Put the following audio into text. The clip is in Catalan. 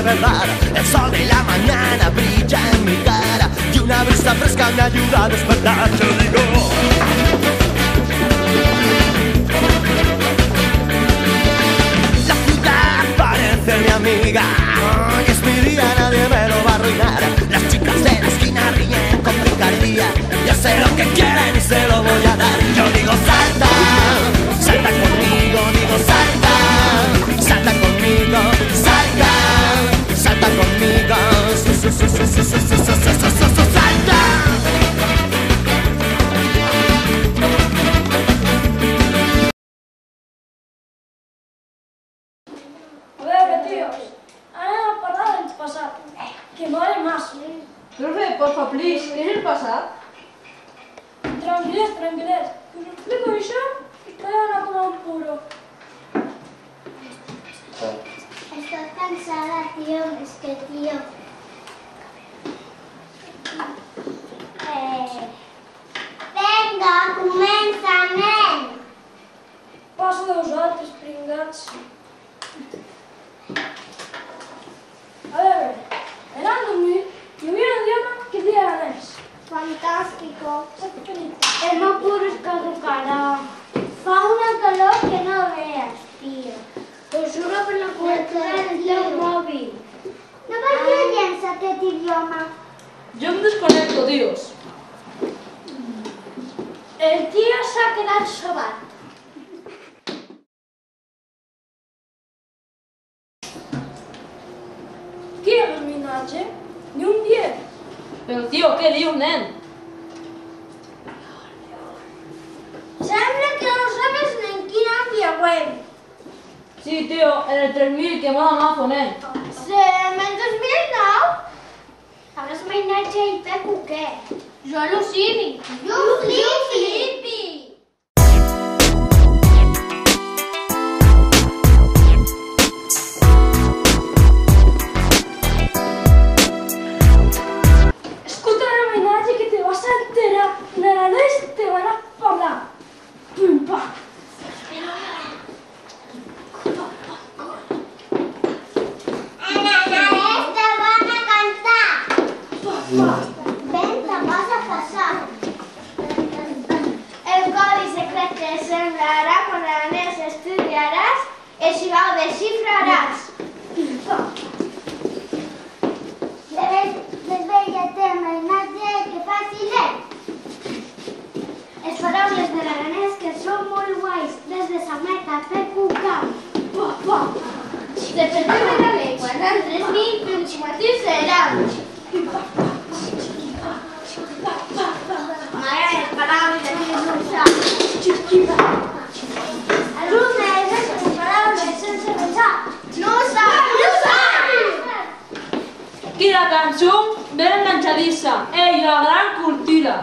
verdad. El sol de la mañana brilla en mi cara y una brisa fresca me ayuda a despertar. Yo digo, la ciudad parece mi amiga, hoy es mi día, nadie me lo va a arruinar. Las chicas de la esquina ríen con picardía, yo sé lo que quieren y se lo voy a dar. Yo digo salta, salta conmigo, digo salta, salta conmigo, salta, salta conmigo, salta. A ver, tíos, anem a parlar del passat, que mola más. Profe, porfa, please, què és el passat? Tranquilers, tranquilers, que us explico això i quedan a com un puro. Estoy cansada, tío, es que, tío... Venga, comença, nen! Passa de vosaltres, pringats. A veure, en l'any 2000 hi havia un idioma que es deia aranès. Fantástico. Exactament. El meu puro es caducará. Fa una calor que no veas, tío. Te juro per la cobertura del teu mòbil. No per què llença aquest idioma? Jo em desconnecto, tios. El tio s'ha quedat sobat. Qui és el minatge? Ni un dia. Però, tio, què dius, nen? Sembla que no sabes ni en quina àmbia web. Sí, tio, en el 3000 que mola mazo, nen. Serem el 2009? Hablas mainatge i peco què? Jo al·lucini. Jo flipi. Escolta el minatge que te vas a enterar. En aranès te van a parlar. Pum, pa. Ven, te vas a passar. El codi secret te semblarà quan l'aranès estudiaràs i si ho desxifraràs. Desvetlla't amb el imatge que faci lent. Les paraules de l'aranès que són molt guais, des de sa meta per cucar. Despertem de la lei, quan altres nit, principatius seran. M'agraden paraules de qui no ho sap. Alumnes, aquestes paraules sense pensar. No ho sap! No ho sap! Quina cançó ben enganxadissa. Ei, la gran cultura.